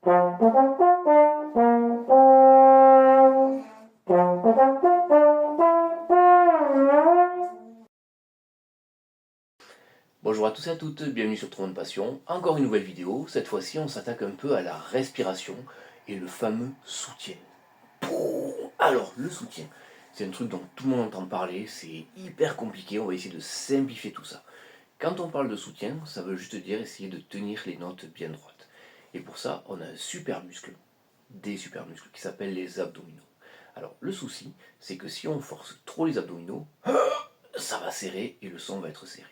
Bonjour à tous et à toutes, bienvenue sur Trop de Passion. Encore une nouvelle vidéo. Cette fois-ci, on s'attaque un peu à la respiration et le fameux soutien. Alors, le soutien, c'est un truc dont tout le monde entend parler, c'est hyper compliqué, on va essayer de simplifier tout ça. Quand on parle de soutien, ça veut juste dire essayer de tenir les notes bien droites. Et pour ça, on a un super muscle, des super muscles, qui s'appellent les abdominaux. Alors, le souci, c'est que si on force trop les abdominaux, ça va serrer et le son va être serré.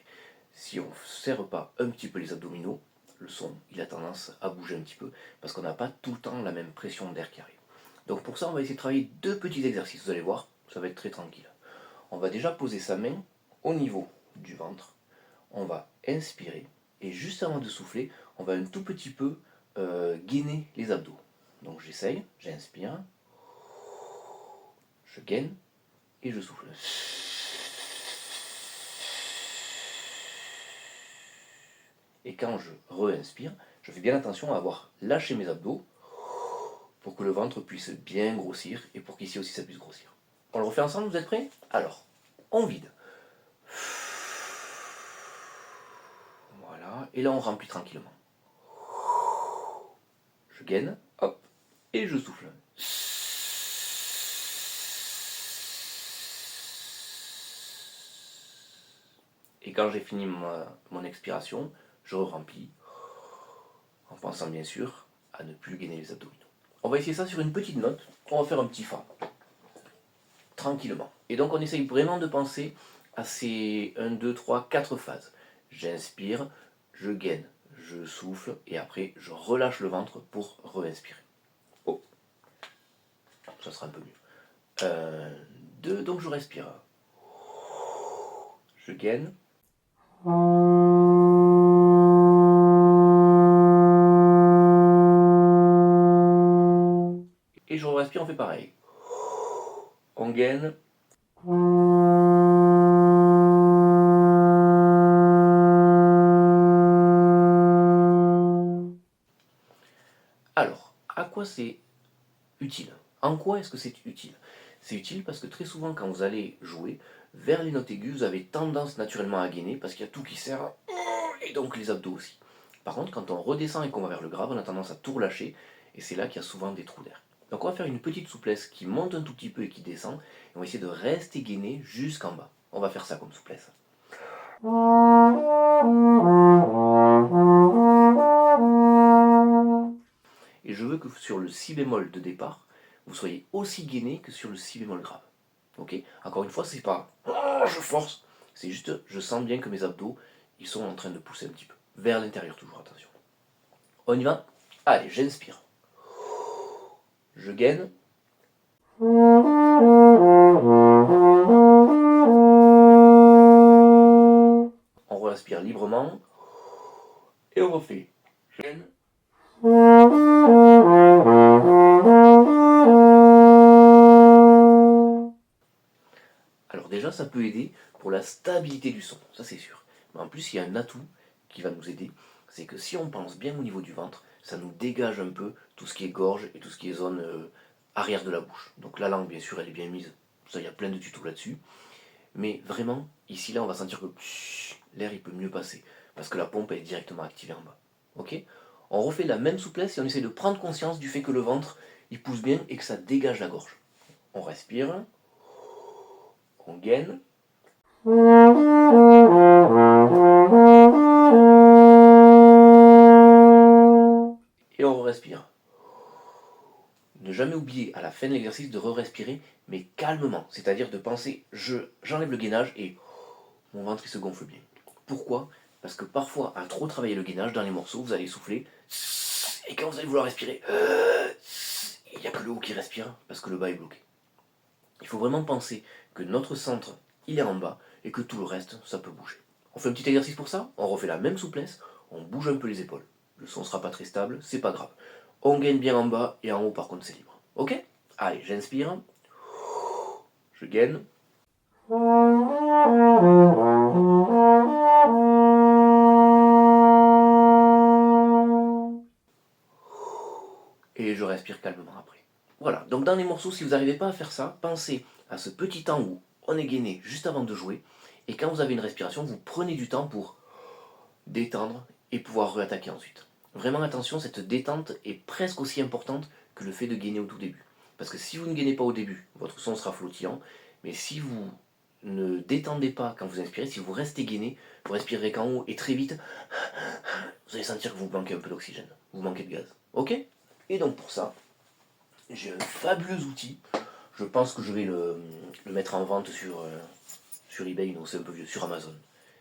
Si on ne serre pas un petit peu les abdominaux, le son il a tendance à bouger un petit peu parce qu'on n'a pas tout le temps la même pression d'air qui arrive. Donc pour ça, on va essayer de travailler deux petits exercices. Vous allez voir, ça va être très tranquille. On va déjà poser sa main au niveau du ventre. On va inspirer et juste avant de souffler, on va un tout petit peu gainer les abdos. Donc j'essaye, j'inspire, je gaine et je souffle. Et quand je re-inspire, je fais bien attention à avoir lâché mes abdos pour que le ventre puisse bien grossir et pour qu'ici aussi ça puisse grossir. On le refait ensemble, vous êtes prêts? Alors, on vide. Voilà, et là on remplit tranquillement. Je gaine, hop, et je souffle. Et quand j'ai fini mon expiration, je remplis, en pensant bien sûr à ne plus gainer les abdominaux. On va essayer ça sur une petite note, on va faire un petit fa, tranquillement. Et donc on essaye vraiment de penser à ces 1, 2, 3, 4 phases. J'inspire, je gaine, je souffle, et après je relâche le ventre pour re-inspirer. Oh, ça sera un peu mieux. 2, donc je respire. Je gaine. Et je respire, on fait pareil. On gaine. Alors, à quoi c'est utile? En quoi est-ce que c'est utile? C'est utile parce que très souvent quand vous allez jouer, vers les notes aiguës, vous avez tendance naturellement à gainer parce qu'il y a tout qui serre, et donc les abdos aussi. Par contre, quand on redescend et qu'on va vers le grave, on a tendance à tout relâcher, et c'est là qu'il y a souvent des trous d'air. Donc on va faire une petite souplesse qui monte un tout petit peu et qui descend, et on va essayer de rester gainé jusqu'en bas. On va faire ça comme souplesse. Et je veux que sur le si bémol de départ, vous soyez aussi gainé que sur le si bémol grave. Ok? Encore une fois, c'est pas je force, c'est juste je sens bien que mes abdos ils sont en train de pousser un petit peu. Vers l'intérieur toujours, attention. On y va? Allez, j'inspire. Je gaine. On respire librement. Et on refait. Je gaine. Alors déjà, ça peut aider pour la stabilité du son, ça c'est sûr. Mais en plus, il y a un atout qui va nous aider, c'est que si on pense bien au niveau du ventre, ça nous dégage un peu tout ce qui est gorge et tout ce qui est zone arrière de la bouche. Donc la langue, bien sûr, elle est bien mise. Ça, il y a plein de tutos là-dessus. Mais vraiment, ici, là, on va sentir que l'air, il peut mieux passer. Parce que la pompe, elle est directement activée en bas. Ok? On refait la même souplesse et on essaie de prendre conscience du fait que le ventre, il pousse bien et que ça dégage la gorge. On respire. On gaine. Et on respire. Ne jamais oublier à la fin de l'exercice de re-respirer, mais calmement. C'est-à-dire de penser, j'enlève le gainage et mon ventre il se gonfle bien. Pourquoi? Parce que parfois, à trop travailler le gainage dans les morceaux, vous allez souffler, et quand vous allez vouloir respirer, il n'y a que le haut qui respire, parce que le bas est bloqué. Il faut vraiment penser que notre centre, il est en bas, et que tout le reste, ça peut bouger. On fait un petit exercice pour ça, on refait la même souplesse, on bouge un peu les épaules. Le son sera pas très stable, c'est pas grave. On gagne bien en bas, et en haut par contre c'est libre. Ok? Allez, j'inspire, je gaine. et je respire calmement après. Voilà, donc dans les morceaux, si vous n'arrivez pas à faire ça, pensez à ce petit temps où on est gainé juste avant de jouer, et quand vous avez une respiration, vous prenez du temps pour détendre et pouvoir réattaquer ensuite. Vraiment attention, cette détente est presque aussi importante que le fait de gainer au tout début. Parce que si vous ne gainez pas au début, votre son sera flottillant, mais si vous ne détendez pas quand vous inspirez, si vous restez gainé, vous respirerez qu'en haut et très vite, vous allez sentir que vous manquez un peu d'oxygène, vous manquez de gaz. Ok? Et donc pour ça, j'ai un fabuleux outil. Je pense que je vais le mettre en vente sur eBay, non c'est un peu vieux, sur Amazon.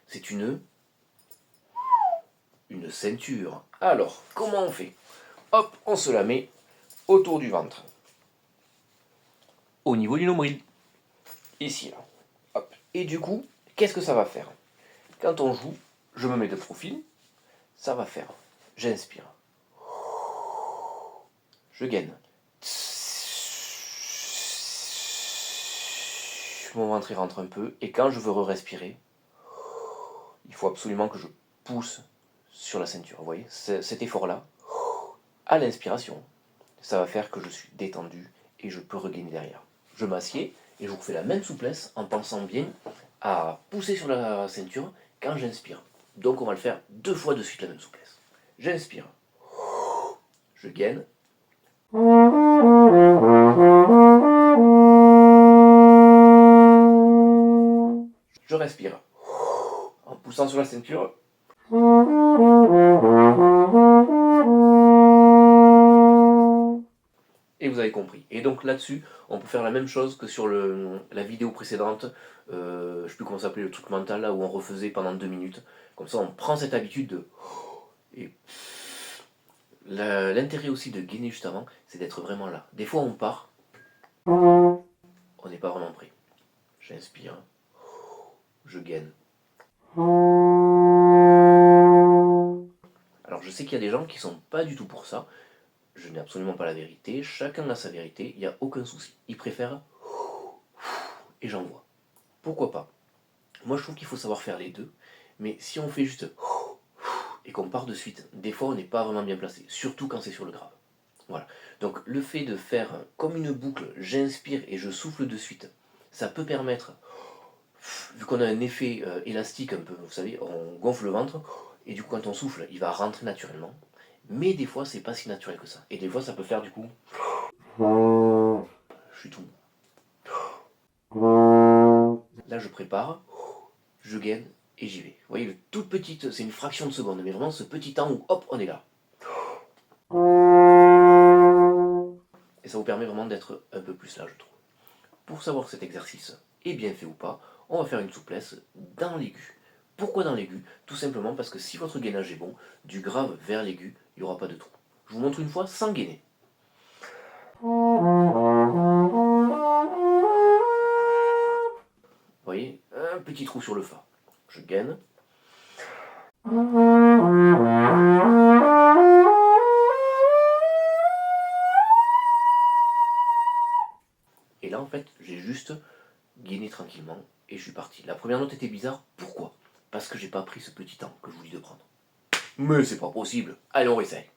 C'est une ceinture. Alors, comment on fait? Hop, on se la met autour du ventre. Au niveau du nombril. Ici, là. Hop. Et du coup, qu'est-ce que ça va faire? Quand on joue, je me mets de profil. Ça va faire. J'inspire. Je gaine. Mon ventre il rentre un peu. Et quand je veux re-respirer, il faut absolument que je pousse sur la ceinture. Vous voyez, cet effort-là, à l'inspiration, ça va faire que je suis détendu et je peux regainer derrière. Je m'assieds et je vous fais la même souplesse en pensant bien à pousser sur la ceinture quand j'inspire. Donc on va le faire 2 fois de suite la même souplesse. J'inspire, je gaine. Je respire en poussant sur la ceinture. Et vous avez compris. Et donc là-dessus, on peut faire la même chose que sur la vidéo précédente. Je ne sais plus comment s'appelait le truc mental là où on refaisait pendant 2 minutes. Comme ça, on prend cette habitude de. Et l'intérêt aussi de gainer juste avant, c'est d'être vraiment là. Des fois, on part, on n'est pas vraiment prêt. J'inspire, je gaine. Alors, je sais qu'il y a des gens qui sont pas du tout pour ça. Je n'ai absolument pas la vérité. Chacun a sa vérité. Il n'y a aucun souci. Ils préfèrent et j'envoie. Pourquoi pas? Moi, je trouve qu'il faut savoir faire les deux. Mais si on fait juste et qu'on part de suite, des fois, on n'est pas vraiment bien placé. Surtout quand c'est sur le grave. Voilà. Donc le fait de faire comme une boucle, j'inspire et je souffle de suite, ça peut permettre, vu qu'on a un effet élastique un peu, vous savez, on gonfle le ventre, et du coup quand on souffle, il va rentrer naturellement. Mais des fois c'est pas si naturel que ça. Et des fois ça peut faire du coup, je suis tout mou. Là je prépare, je gaine et j'y vais. Vous voyez, le toute petite, c'est une fraction de seconde, mais vraiment ce petit temps où hop, on est là. Et ça vous permet vraiment d'être un peu plus là, je trouve. Pour savoir si cet exercice est bien fait ou pas, on va faire une souplesse dans l'aigu. Pourquoi dans l'aigu? Tout simplement parce que si votre gainage est bon, du grave vers l'aigu, il n'y aura pas de trou. Je vous montre une fois sans gainer. Vous voyez, un petit trou sur le fa. Je gaine. Et là, en fait, j'ai juste gainé tranquillement et je suis parti. La première note était bizarre. Pourquoi? Parce que j'ai pas pris ce petit temps que je vous dis de prendre. Mais c'est pas possible. Allez, on essaye.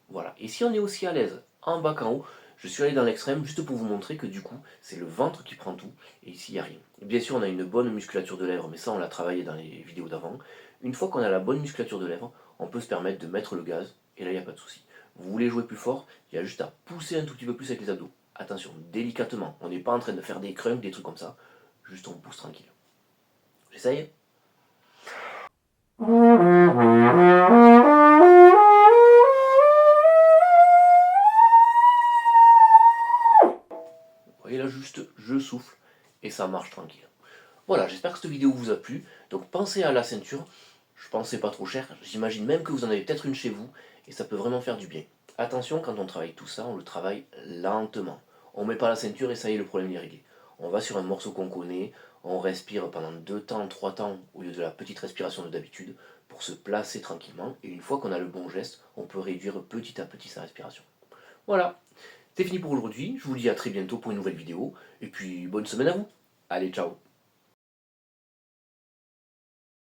Voilà. Et si on est aussi à l'aise en bas qu'en haut, je suis allé dans l'extrême juste pour vous montrer que du coup, c'est le ventre qui prend tout et ici, il n'y a rien. Et bien sûr, on a une bonne musculature de lèvres, mais ça, on l'a travaillé dans les vidéos d'avant. Une fois qu'on a la bonne musculature de lèvres, on peut se permettre de mettre le gaz et là, il n'y a pas de souci. Vous voulez jouer plus fort, il y a juste à pousser un tout petit peu plus avec les abdos. Attention, délicatement, on n'est pas en train de faire des crunks, des trucs comme ça, juste on pousse tranquille. J'essaye. Vous voyez là, juste je souffle et ça marche tranquille. Voilà, j'espère que cette vidéo vous a plu. Donc pensez à la ceinture, je pense que c'est pas trop cher, j'imagine même que vous en avez peut-être une chez vous et ça peut vraiment faire du bien. Attention, quand on travaille tout ça, on le travaille lentement. On met pas la ceinture et ça y est, le problème est réglé. On va sur un morceau qu'on connaît, on respire pendant 2 temps, 3 temps au lieu de la petite respiration de d'habitude pour se placer tranquillement et une fois qu'on a le bon geste, on peut réduire petit à petit sa respiration. Voilà, c'est fini pour aujourd'hui, je vous dis à très bientôt pour une nouvelle vidéo et puis bonne semaine à vous. Allez, ciao.